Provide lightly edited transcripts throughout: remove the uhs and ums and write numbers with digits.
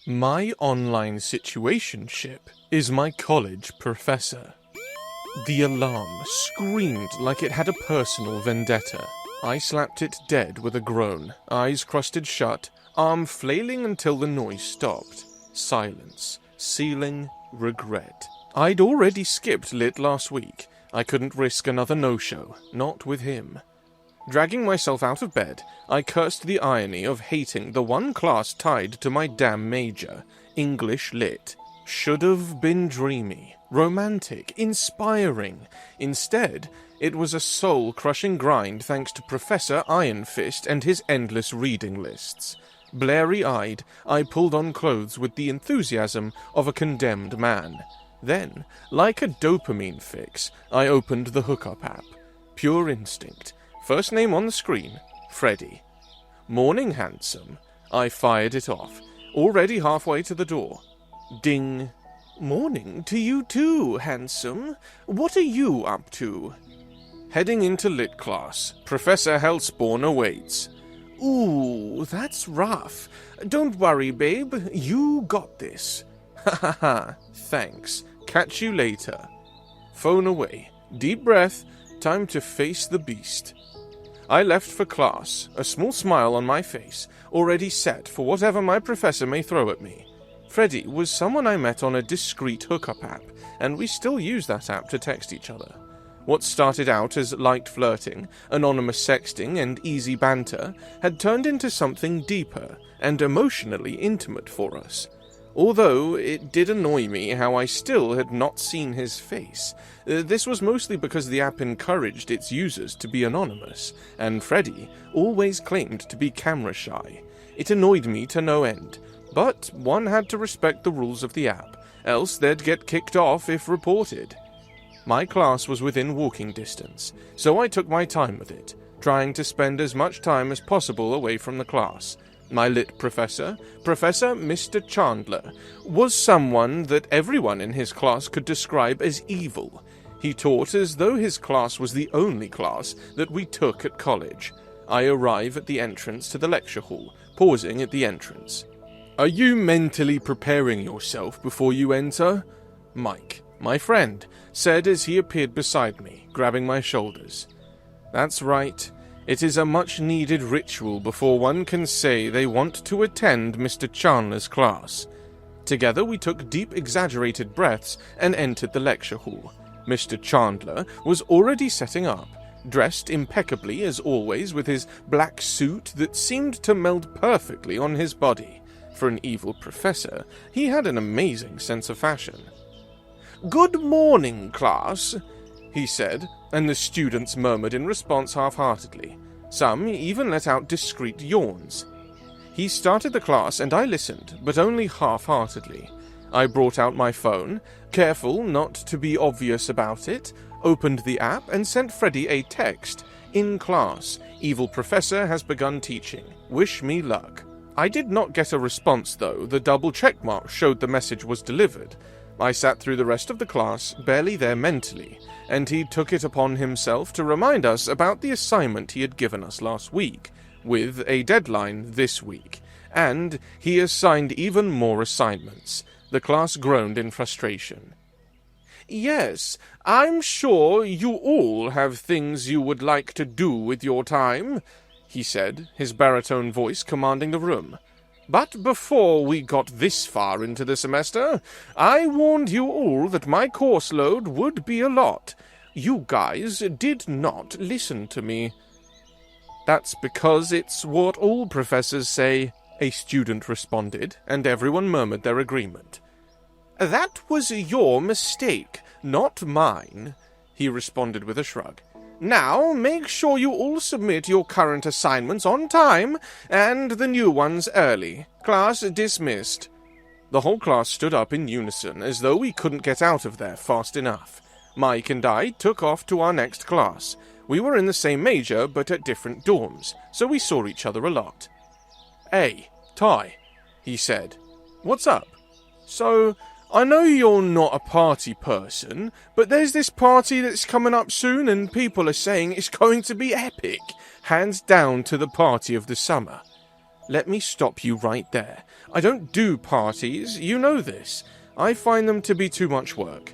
My online situationship is my college professor. The alarm screamed like it had a personal vendetta. I slapped it dead with a groan, eyes crusted shut, arm flailing until the noise stopped. Silence, ceiling, regret. I'd already skipped lit last week. I couldn't risk another no-show, not with him. Dragging myself out of bed, I cursed the irony of hating the one class tied to my damn major, English Lit. Should have been dreamy, romantic, inspiring. Instead, it was a soul-crushing grind thanks to Professor Iron Fist and his endless reading lists. Blary-eyed, I pulled on clothes with the enthusiasm of a condemned man. Then, like a dopamine fix, I opened the hookup app. Pure instinct. First name on the screen, Freddy. Morning, handsome. I fired it off, already halfway to the door. Ding. Morning to you too, handsome. What are you up to? Heading into lit class. Professor Hellspawn awaits. Ooh, that's rough. Don't worry, babe. You got this. Ha ha ha. Thanks. Catch you later. Phone away. Deep breath. Time to face the beast. I left for class, a small smile on my face, already set for whatever my professor may throw at me. Freddy was someone I met on a discreet hookup app, and we still use that app to text each other. What started out as light flirting, anonymous sexting, and easy banter had turned into something deeper and emotionally intimate for us. Although it did annoy me how I still had not seen his face. This was mostly because the app encouraged its users to be anonymous, and Freddy always claimed to be camera shy. It annoyed me to no end, but one had to respect the rules of the app, else they'd get kicked off if reported. My class was within walking distance, so I took my time with it, trying to spend as much time as possible away from the class. My lit professor, Professor Mr. Chandler, was someone that everyone in his class could describe as evil. He taught as though his class was the only class that we took at college. I arrive at the entrance to the lecture hall, pausing at the entrance. Are you mentally preparing yourself before you enter? Mike, my friend, said as he appeared beside me, grabbing my shoulders. That's right. It is a much-needed ritual before one can say they want to attend Mr. Chandler's class. Together we took deep, exaggerated breaths and entered the lecture hall. Mr. Chandler was already setting up, dressed impeccably as always with his black suit that seemed to meld perfectly on his body. For an evil professor, he had an amazing sense of fashion. "Good morning, class," he said, and the students murmured in response half-heartedly. Some even let out discreet yawns. He started the class and I listened, but only half-heartedly. I brought out my phone, careful not to be obvious about it, opened the app and sent Freddy a text. In class, evil professor has begun teaching. Wish me luck. I did not get a response though. The double checkmark showed the message was delivered. I sat through the rest of the class, barely there mentally, and he took it upon himself to remind us about the assignment he had given us last week, with a deadline this week, and he assigned even more assignments. The class groaned in frustration. "Yes, I'm sure you all have things you would like to do with your time," he said, his baritone voice commanding the room. "But before we got this far into the semester, I warned you all that my course load would be a lot. You guys did not listen to me." "That's because it's what all professors say," a student responded, and everyone murmured their agreement. "That was your mistake, not mine," he responded with a shrug. "Now, make sure you all submit your current assignments on time, and the new ones early. Class dismissed." The whole class stood up in unison, as though we couldn't get out of there fast enough. Mike and I took off to our next class. We were in the same major, but at different dorms, so we saw each other a lot. "Hey, Ty," he said. "What's up?" "So, I know you're not a party person, but there's this party that's coming up soon and people are saying it's going to be epic. Hands down to the party of the summer." Let me stop you right there. I don't do parties, you know this. I find them to be too much work.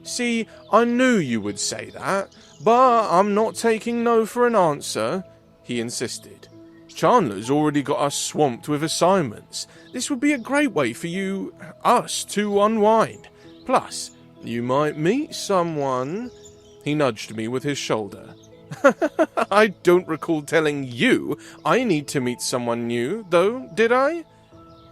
See, I knew you would say that, but I'm not taking no for an answer, he insisted. Chandler's already got us swamped with assignments. This would be a great way for us to unwind. Plus, you might meet someone. He nudged me with his shoulder. I don't recall telling you I need to meet someone new, though, did I?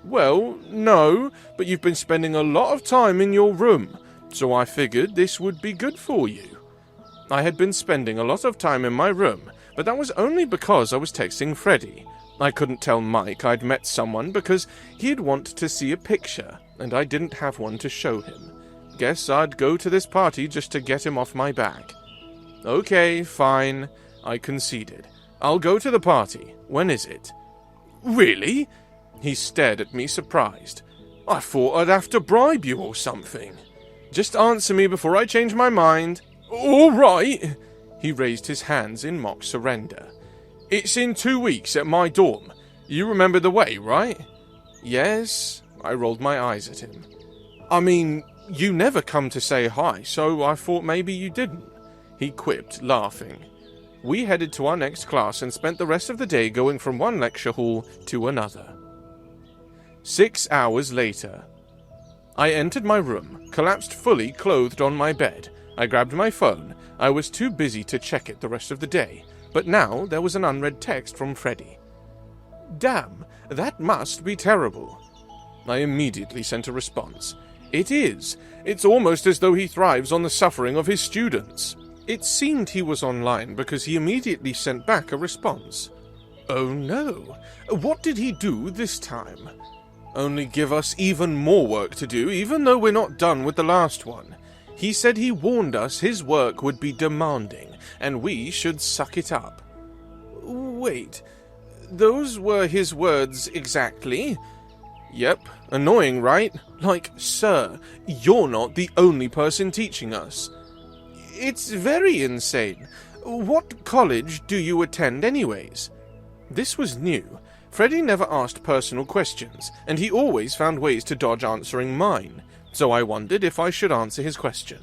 Well, no, but you've been spending a lot of time in your room, so I figured this would be good for you. I had been spending a lot of time in my room, but that was only because I was texting Freddy. I couldn't tell Mike I'd met someone because he'd want to see a picture, and I didn't have one to show him. Guess I'd go to this party just to get him off my back. Okay, fine, I conceded. I'll go to the party. When is it? Really? He stared at me surprised. I thought I'd have to bribe you or something. Just answer me before I change my mind. All right. He raised his hands in mock surrender. It's in 2 weeks at my dorm. You remember the way, right? Yes. I rolled my eyes at him. I mean, you never come to say hi, so I thought maybe you didn't. He quipped, laughing. We headed to our next class and spent the rest of the day going from one lecture hall to another. 6 hours later. I entered my room, collapsed fully clothed on my bed. I grabbed my phone. I was too busy to check it the rest of the day, but now there was an unread text from Freddy. Damn, that must be terrible. I immediately sent a response. It is. It's almost as though he thrives on the suffering of his students. It seemed he was online because he immediately sent back a response. Oh no, what did he do this time? Only give us even more work to do, even though we're not done with the last one. He said he warned us his work would be demanding, and we should suck it up. Wait, those were his words exactly? Yep, annoying, right? Like, sir, you're not the only person teaching us. It's very insane. What college do you attend anyways? This was new. Freddy never asked personal questions, and he always found ways to dodge answering mine, so I wondered if I should answer his question.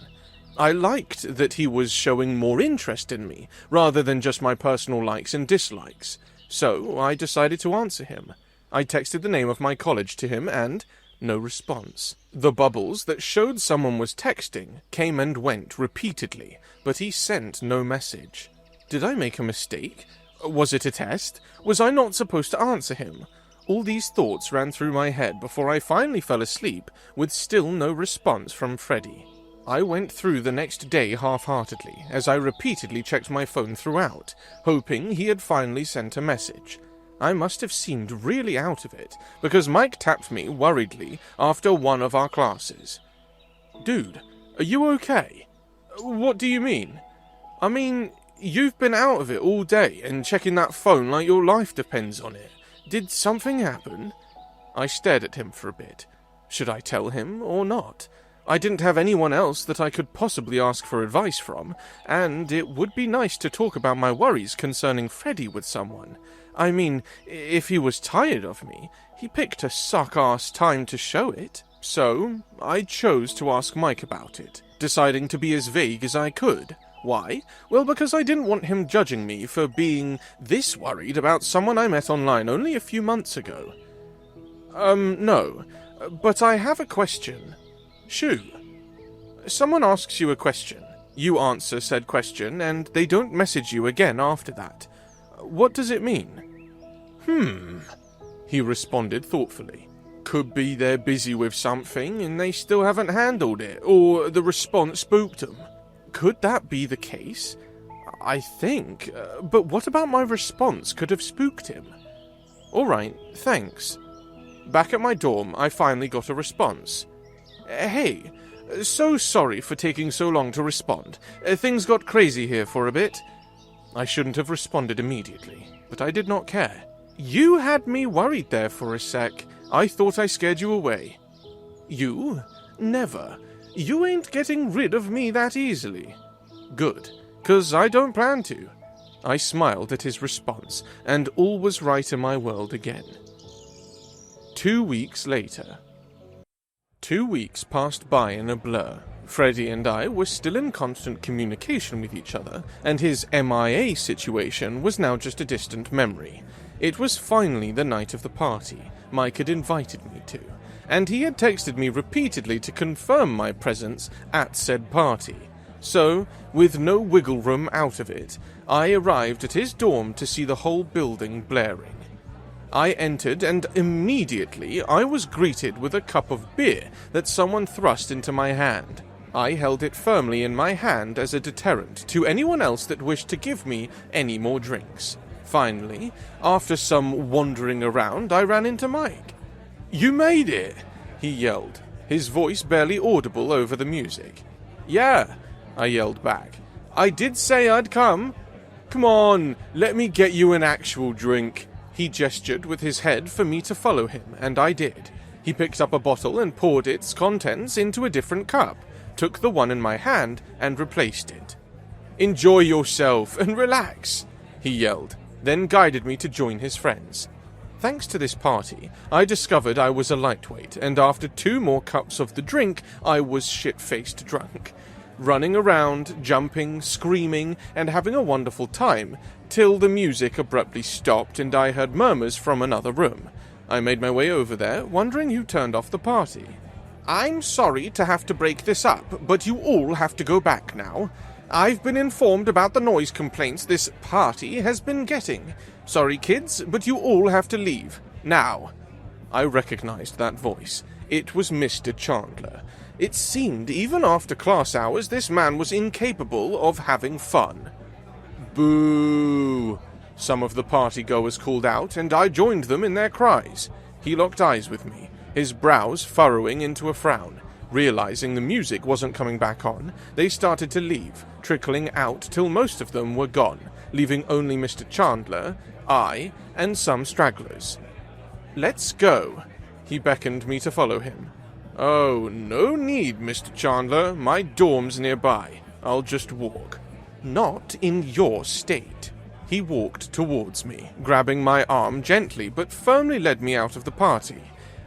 I liked that he was showing more interest in me, rather than just my personal likes and dislikes, so I decided to answer him. I texted the name of my college to him, and no response. The bubbles that showed someone was texting came and went repeatedly, but he sent no message. Did I make a mistake? Was it a test? Was I not supposed to answer him? All these thoughts ran through my head before I finally fell asleep, with still no response from Freddy. I went through the next day half-heartedly, as I repeatedly checked my phone throughout, hoping he had finally sent a message. I must have seemed really out of it, because Mike tapped me worriedly after one of our classes. Dude, are you okay? What do you mean? I mean, you've been out of it all day and checking that phone like your life depends on it. Did something happen? I stared at him for a bit. Should I tell him or not? I didn't have anyone else that I could possibly ask for advice from, and it would be nice to talk about my worries concerning Freddy with someone. I mean, if he was tired of me, he picked a suck-ass time to show it. So, I chose to ask Mike about it, deciding to be as vague as I could. Why? Well, because I didn't want him judging me for being this worried about someone I met online only a few months ago. No, but I have a question. Shoo. Someone asks you a question. You answer said question, and they don't message you again after that. What does it mean? He responded thoughtfully. Could be they're busy with something and they still haven't handled it, or the response spooked them. Could that be the case? I think, but what about my response could have spooked him? Alright, thanks. Back at my dorm, I finally got a response. Hey, so sorry for taking so long to respond. Things got crazy here for a bit. I shouldn't have responded immediately, but I did not care. You had me worried there for a sec. I thought I scared you away. You? Never. You ain't getting rid of me that easily. Good, 'cause I don't plan to. I smiled at his response, and all was right in my world again. 2 weeks later. 2 weeks passed by in a blur. Freddy and I were still in constant communication with each other, and his MIA situation was now just a distant memory. It was finally the night of the party Mike had invited me to, and he had texted me repeatedly to confirm my presence at said party. So, with no wiggle room out of it, I arrived at his dorm to see the whole building blaring. I entered, and immediately I was greeted with a cup of beer that someone thrust into my hand. I held it firmly in my hand as a deterrent to anyone else that wished to give me any more drinks. Finally, after some wandering around, I ran into Mike. "You made it!" he yelled, his voice barely audible over the music. "Yeah," I yelled back. "I did say I'd come. Come on, let me get you an actual drink." He gestured with his head for me to follow him, and I did. He picked up a bottle and poured its contents into a different cup, took the one in my hand, and replaced it. "Enjoy yourself and relax," he yelled, then guided me to join his friends. Thanks to this party, I discovered I was a lightweight, and after 2 more cups of the drink, I was shit-faced drunk. Running around, jumping, screaming, and having a wonderful time, till the music abruptly stopped and I heard murmurs from another room. I made my way over there, wondering who turned off the party. "I'm sorry to have to break this up, but you all have to go back now. I've been informed about the noise complaints this party has been getting. Sorry, kids, but you all have to leave. Now." I recognized that voice. It was Mr. Chandler. It seemed even after class hours this man was incapable of having fun. "Boo!" some of the party-goers called out, and I joined them in their cries. He locked eyes with me, his brows furrowing into a frown. Realizing the music wasn't coming back on, they started to leave, trickling out till most of them were gone, leaving only Mr. Chandler, I, and some stragglers. "Let's go." He beckoned me to follow him. "Oh, no need, Mr. Chandler. My dorm's nearby. I'll just walk." "Not in your state." He walked towards me, grabbing my arm gently but firmly led me out of the party.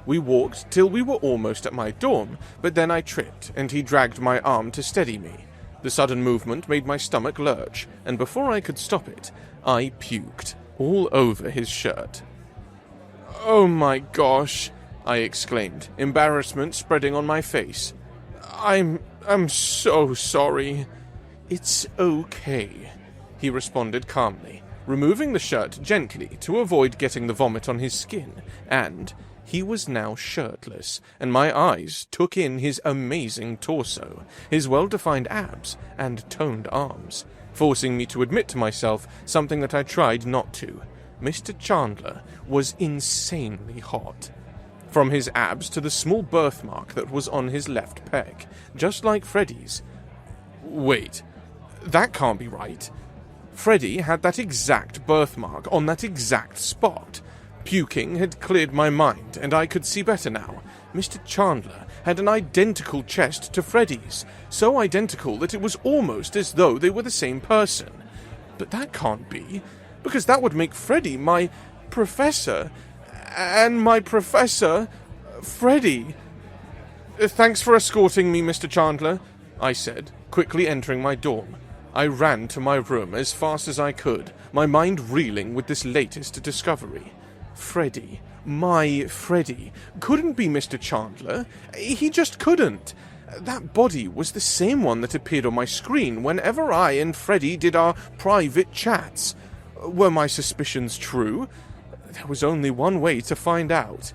We walked till we were almost at my dorm, but then I tripped, and he dragged my arm to steady me. The sudden movement made my stomach lurch, and before I could stop it, I puked all over his shirt. "Oh my gosh," I exclaimed, embarrassment spreading on my face. I'm so sorry." "It's okay," he responded calmly, removing the shirt gently to avoid getting the vomit on his skin, and he was now shirtless, and my eyes took in his amazing torso, his well-defined abs, and toned arms, forcing me to admit to myself something that I tried not to. Mr. Chandler was insanely hot. From his abs to the small birthmark that was on his left pec, just like Freddy's. Wait, that can't be right. Freddy had that exact birthmark on that exact spot. Puking had cleared my mind, and I could see better now. Mr. Chandler had an identical chest to Freddy's, so identical that it was almost as though they were the same person. But that can't be, because that would make Freddy my professor, and my professor, Freddy. "Thanks for escorting me, Mr. Chandler," I said, quickly entering my dorm. I ran to my room as fast as I could, my mind reeling with this latest discovery. Freddy, my Freddy, couldn't be Mr. Chandler. He just couldn't. That body was the same one that appeared on my screen whenever I and Freddy did our private chats. Were my suspicions true? There was only one way to find out.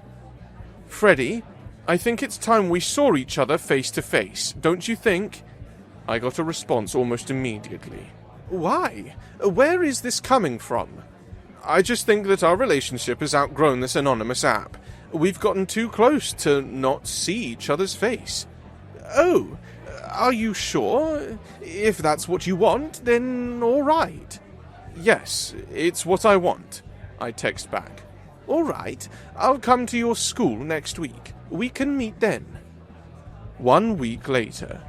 "Freddy, I think it's time we saw each other face to face, don't you think?" I got a response almost immediately. "Why? Where is this coming from?" "I just think that our relationship has outgrown this anonymous app. We've gotten too close to not see each other's face." "Oh, are you sure? If that's what you want, then all right." "Yes, it's what I want," I text back. "All right, I'll come to your school next week. We can meet then." 1 week later.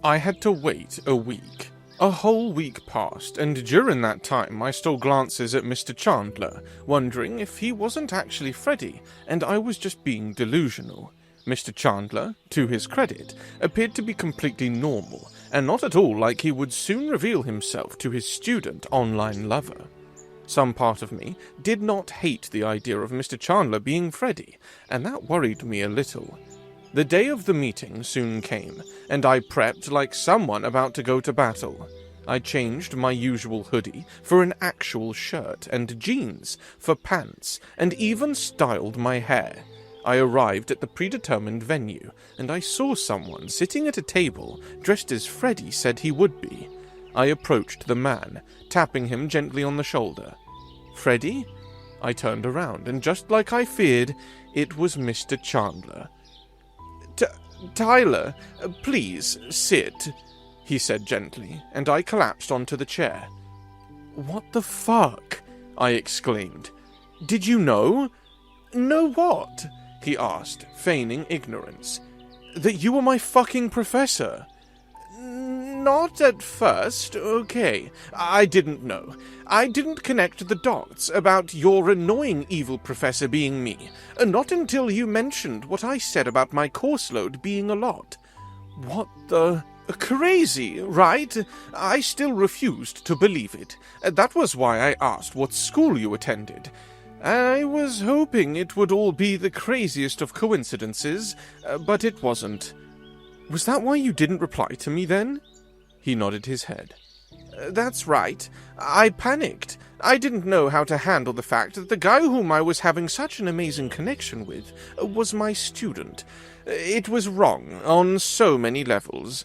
I had to wait a week. A whole week passed, and during that time I stole glances at Mr. Chandler, wondering if he wasn't actually Freddy, and I was just being delusional. Mr. Chandler, to his credit, appeared to be completely normal, and not at all like he would soon reveal himself to his student online lover. Some part of me did not hate the idea of Mr. Chandler being Freddy, and that worried me a little. The day of the meeting soon came, and I prepped like someone about to go to battle. I changed my usual hoodie for an actual shirt and jeans for pants, and even styled my hair. I arrived at the predetermined venue, and I saw someone sitting at a table dressed as Freddy said he would be. I approached the man, tapping him gently on the shoulder. "Freddy?" I turned around, and just like I feared, it was Mr. Chandler. "Tyler, please, sit," he said gently, and I collapsed onto the chair. "What the fuck?" I exclaimed. "Did you know?" "Know what?" he asked, feigning ignorance. "That you were my fucking professor." "Not at first, okay. I didn't know. I didn't connect the dots about your annoying evil professor being me, not until you mentioned what I said about my course load being a lot." "What the—" "Crazy, right? I still refused to believe it. That was why I asked what school you attended. I was hoping it would all be the craziest of coincidences, but it wasn't." "Was that why you didn't reply to me then?" He nodded his head. "That's right. I panicked. I didn't know how to handle the fact that the guy whom I was having such an amazing connection with was my student. It was wrong on so many levels."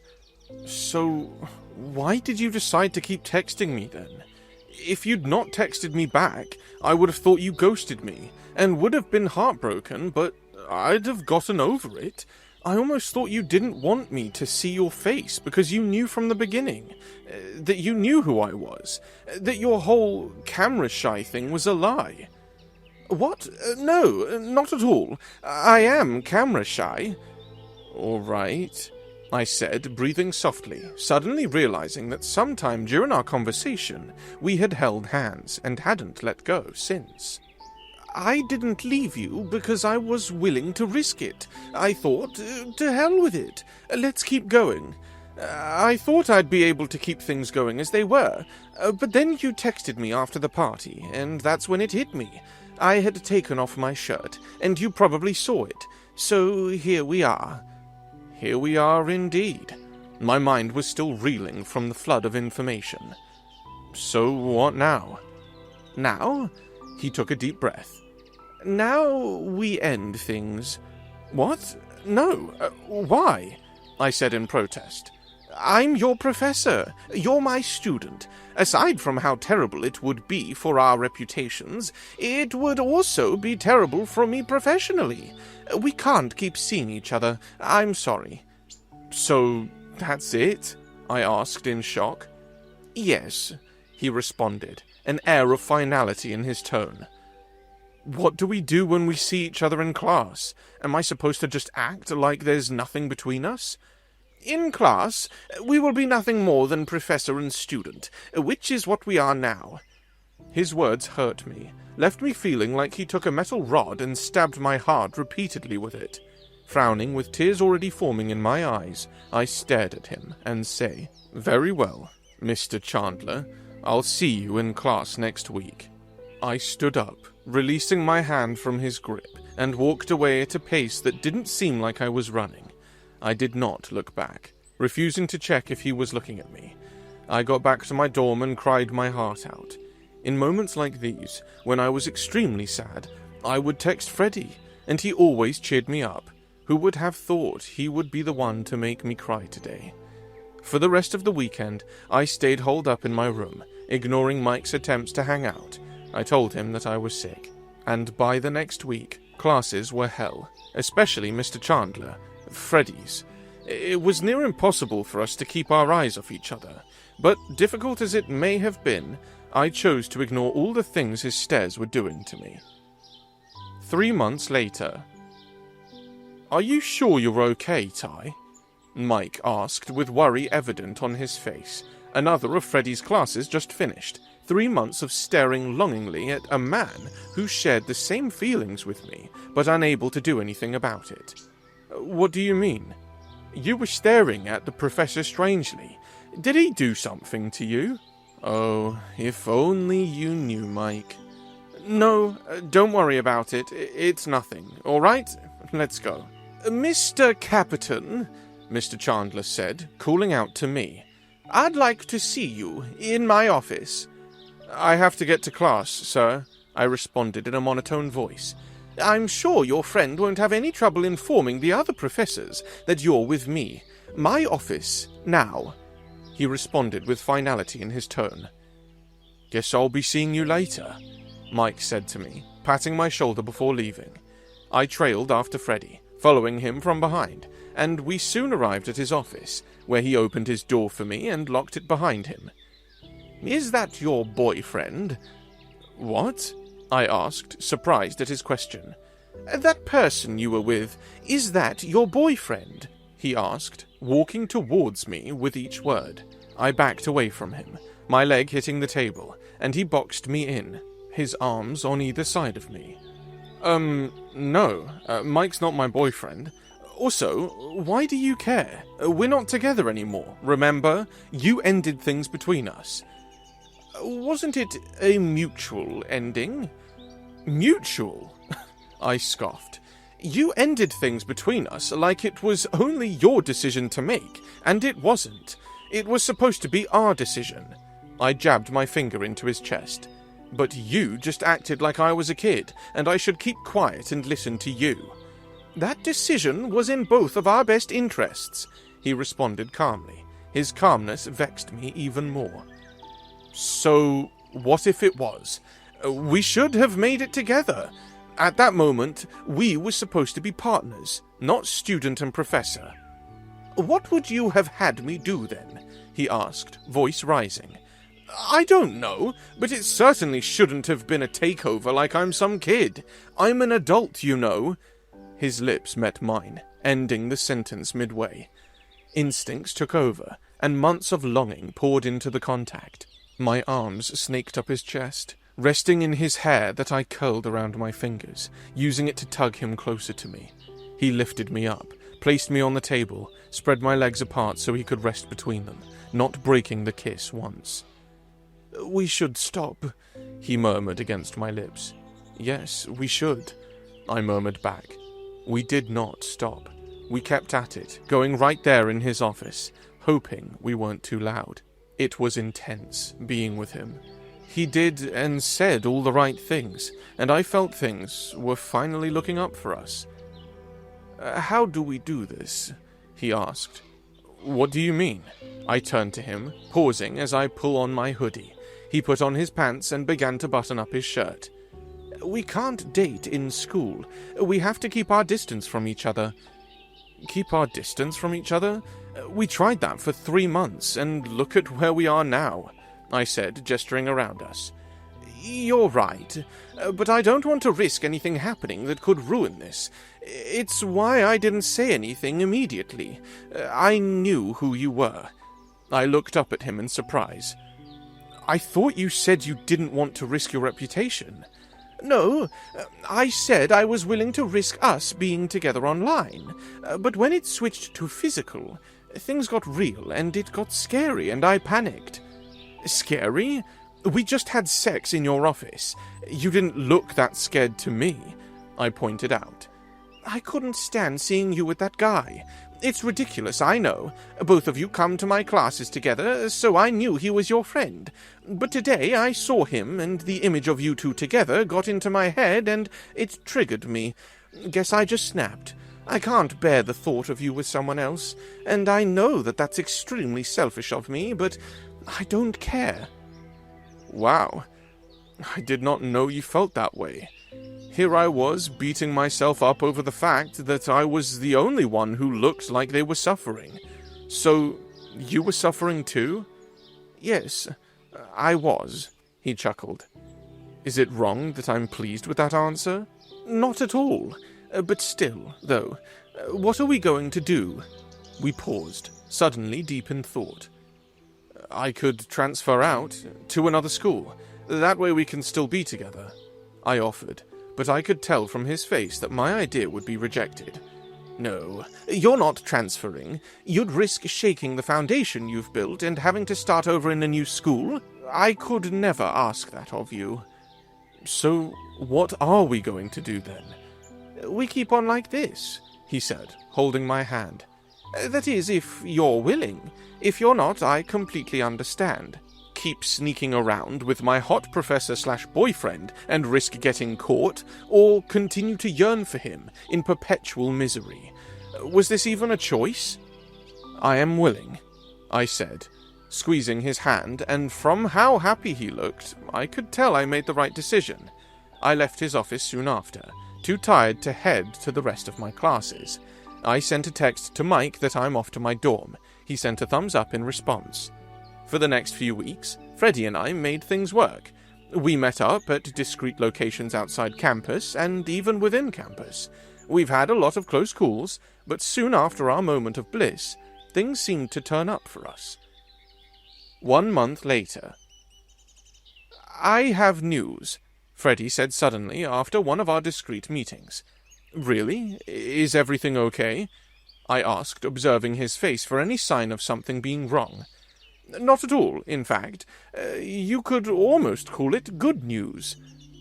"So, why did you decide to keep texting me then? If you'd not texted me back, I would have thought you ghosted me, and would have been heartbroken, but I'd have gotten over it. I almost thought you didn't want me to see your face because you knew from the beginning, that you knew who I was, that your whole camera shy thing was a lie." "What? No, not at all. I am camera shy." "All right," I said, breathing softly, suddenly realizing that sometime during our conversation we had held hands and hadn't let go since. "I didn't leave you because I was willing to risk it. I thought, to hell with it. Let's keep going. I thought I'd be able to keep things going as they were, but then you texted me after the party, and that's when it hit me. I had taken off my shirt, and you probably saw it. So here we are." Here we are indeed. My mind was still reeling from the flood of information. "So what now?" "Now?" He took a deep breath. "Now we end things." "What? No. Why?" I said in protest. "I'm your professor. You're my student. Aside from how terrible it would be for our reputations, it would also be terrible for me professionally. We can't keep seeing each other. I'm sorry." "So that's it?" I asked in shock. "Yes," he responded, an air of finality in his tone. "What do we do when we see each other in class? Am I supposed to just act like there's nothing between us?" "In class, we will be nothing more than professor and student, which is what we are now." His words hurt me, left me feeling like he took a metal rod and stabbed my heart repeatedly with it. Frowning, with tears already forming in my eyes, I stared at him and say, "Very well, Mr. Chandler. I'll see you in class next week." I stood up, releasing my hand from his grip, and walked away at a pace that didn't seem like I was running. I did not look back, refusing to check if he was looking at me. I got back to my dorm and cried my heart out. In moments like these, when I was extremely sad, I would text Freddy, and he always cheered me up. Who would have thought he would be the one to make me cry today? For the rest of the weekend, I stayed holed up in my room, ignoring Mike's attempts to hang out. I told him that I was sick, and by the next week, classes were hell, especially Mr. Chandler, Freddy's. It was near impossible for us to keep our eyes off each other, but difficult as it may have been, I chose to ignore all the things his stares were doing to me. 3 months later. "Are you sure you're okay, Ty?" Mike asked, with worry evident on his face, Another of Freddy's classes just finished. 3 months of staring longingly at a man who shared the same feelings with me, but unable to do anything about it. What do you mean? You were staring at the professor strangely. Did he do something to you? Oh, if only you knew, Mike. No, don't worry about it. It's nothing, all right? Let's go. Mr. Capperton, Mr. Chandler said, calling out to me. I'd like to see you in my office. I have to get to class, sir, I responded in a monotone voice. I'm sure your friend won't have any trouble informing the other professors that you're with me. My office, now. He responded with finality in his tone. Guess I'll be seeing you later, Mike said to me, patting my shoulder before leaving. I trailed after Freddy, following him from behind, and we soon arrived at his office, where he opened his door for me and locked it behind him. Is that your boyfriend? What? I asked, surprised at his question. That person you were with, is that your boyfriend? He asked, walking towards me with each word. I backed away from him, my leg hitting the table, and he boxed me in, his arms on either side of me. No, Mike's not my boyfriend. Also, why do you care? We're not together anymore, remember? You ended things between us. Wasn't it a mutual ending? Mutual? I scoffed. You ended things between us like it was only your decision to make, and it wasn't. It was supposed to be our decision. I jabbed my finger into his chest. But you just acted like I was a kid, and I should keep quiet and listen to you. That decision was in both of our best interests, he responded calmly. His calmness vexed me even more. So, what if it was? We should have made it together. At that moment, we were supposed to be partners, not student and professor. What would you have had me do then? He asked, voice rising. I don't know, but it certainly shouldn't have been a takeover like I'm some kid. I'm an adult, you know. His lips met mine, ending the sentence midway. Instincts took over, and months of longing poured into the contact. My arms snaked up his chest, resting in his hair that I curled around my fingers, using it to tug him closer to me. He lifted me up, placed me on the table, spread my legs apart so he could rest between them, not breaking the kiss once. We should stop, he murmured against my lips. Yes, we should, I murmured back. We did not stop. We kept at it, going right there in his office, hoping we weren't too loud. It was intense, being with him. He did and said all the right things, and I felt things were finally looking up for us. How do we do this? He asked. What do you mean? I turned to him, pausing as I pull on my hoodie. He put on his pants and began to button up his shirt. We can't date in school. We have to keep our distance from each other. Keep our distance from each other? We tried that for 3 months, and look at where we are now, I said, gesturing around us. You're right, but I don't want to risk anything happening that could ruin this. It's why I didn't say anything immediately. I knew who you were. I looked up at him in surprise. I thought you said you didn't want to risk your reputation. No, I said I was willing to risk us being together online, but when it switched to physical, things got real and it got scary and I panicked. Scary? We just had sex in your office. You didn't look that scared to me, I pointed out. I couldn't stand seeing you with that guy. It's ridiculous, I know. Both of you come to my classes together, so I knew he was your friend. But today I saw him, and the image of you two together got into my head, and it triggered me. Guess I just snapped. I can't bear the thought of you with someone else, and I know that that's extremely selfish of me, but I don't care. Wow. I did not know you felt that way. Here I was, beating myself up over the fact that I was the only one who looked like they were suffering. So, you were suffering too? Yes, I was, he chuckled. Is it wrong that I'm pleased with that answer? Not at all. But still, though, what are we going to do? We paused, suddenly deep in thought. I could transfer out to another school. That way we can still be together. I offered, but I could tell from his face that my idea would be rejected. No, you're not transferring. You'd risk shaking the foundation you've built and having to start over in a new school. I could never ask that of you. So, what are we going to do then? We keep on like this, he said, holding my hand. That is, if you're willing. If you're not, I completely understand. Keep sneaking around with my hot professor/boyfriend and risk getting caught, or continue to yearn for him in perpetual misery. Was this even a choice? I am willing, I said, squeezing his hand, and from how happy he looked, I could tell I made the right decision. I left his office soon after, too tired to head to the rest of my classes. I sent a text to Mike that I'm off to my dorm. He sent a thumbs up in response. For the next few weeks, Freddy and I made things work. We met up at discreet locations outside campus and even within campus. We've had a lot of close calls, but soon after our moment of bliss, things seemed to turn up for us. 1 month later. I have news, Freddy said suddenly after one of our discreet meetings. Really? Is everything okay? I asked, observing his face for any sign of something being wrong. Not at all, in fact. You could almost call it good news.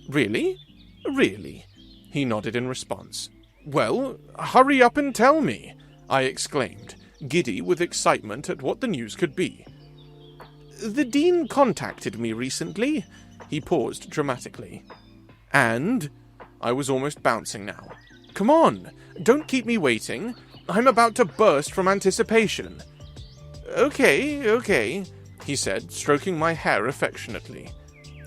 Really? Really? He nodded in response. Well, hurry up and tell me, I exclaimed, giddy with excitement at what the news could be. The dean contacted me recently. He paused dramatically. And? I was almost bouncing now. Come on, don't keep me waiting. I'm about to burst from anticipation. Okay, he said, stroking my hair affectionately.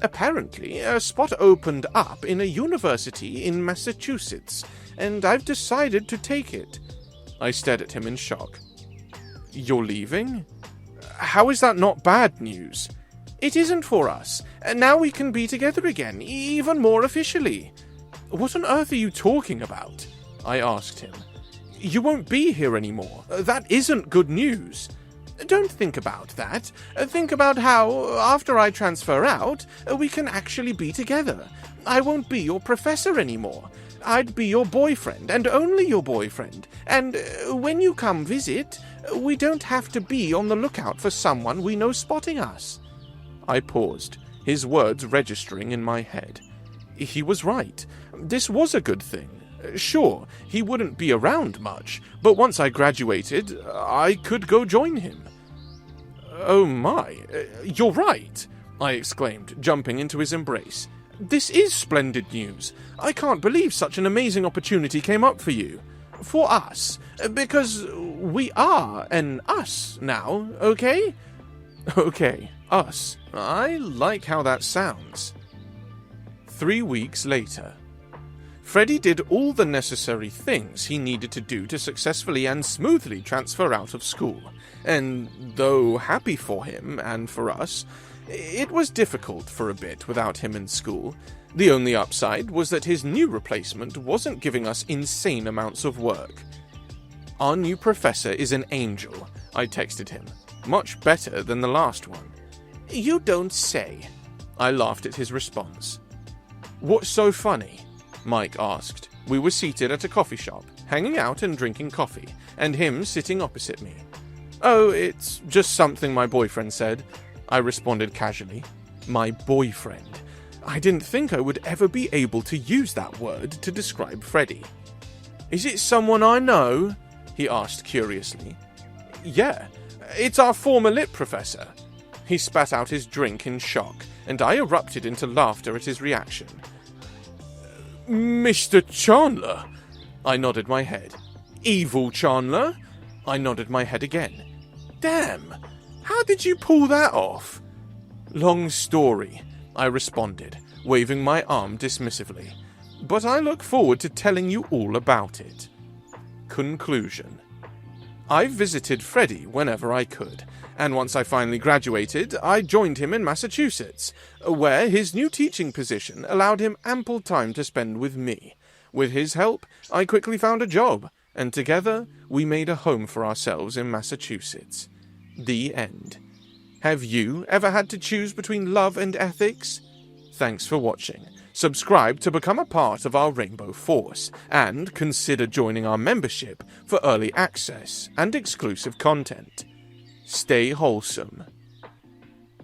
Apparently, a spot opened up in a university in Massachusetts, and I've decided to take it. I stared at him in shock. You're leaving? How is that not bad news? It isn't for us. Now we can be together again, even more officially. What on earth are you talking about? I asked him. You won't be here anymore. That isn't good news. Don't think about that. Think about how, after I transfer out, we can actually be together. I won't be your professor anymore. I'd be your boyfriend, and only your boyfriend. And when you come visit, we don't have to be on the lookout for someone we know spotting us. I paused, his words registering in my head. He was right. This was a good thing. Sure, he wouldn't be around much, but once I graduated, I could go join him. Oh my, you're right, I exclaimed, jumping into his embrace. This is splendid news. I can't believe such an amazing opportunity came up for you. For us, because we are an us now, okay? Okay, us. I like how that sounds. 3 weeks later. Freddy did all the necessary things he needed to do to successfully and smoothly transfer out of school, and though happy for him and for us, it was difficult for a bit without him in school. The only upside was that his new replacement wasn't giving us insane amounts of work. Our new professor is an angel, I texted him. Much better than the last one. You don't say. I laughed at his response. What's so funny? Mike asked. We were seated at a coffee shop, hanging out and drinking coffee, and him sitting opposite me. Oh, it's just something my boyfriend said, I responded casually. My boyfriend. I didn't think I would ever be able to use that word to describe Freddy. Is it someone I know? He asked curiously. Yeah, it's our former lit professor. He spat out his drink in shock, and I erupted into laughter at his reaction. Mr. Chandler? I nodded my head. Evil Chandler? I nodded my head again. Damn, how did you pull that off? Long story, I responded, waving my arm dismissively. But I look forward to telling you all about it. Conclusion. I visited Freddy whenever I could, and once I finally graduated, I joined him in Massachusetts, where his new teaching position allowed him ample time to spend with me. With his help, I quickly found a job, and together we made a home for ourselves in Massachusetts. The end. Have you ever had to choose between love and ethics? Thanks for watching. Subscribe to become a part of our Rainbow Force, and consider joining our membership for early access and exclusive content. Stay wholesome.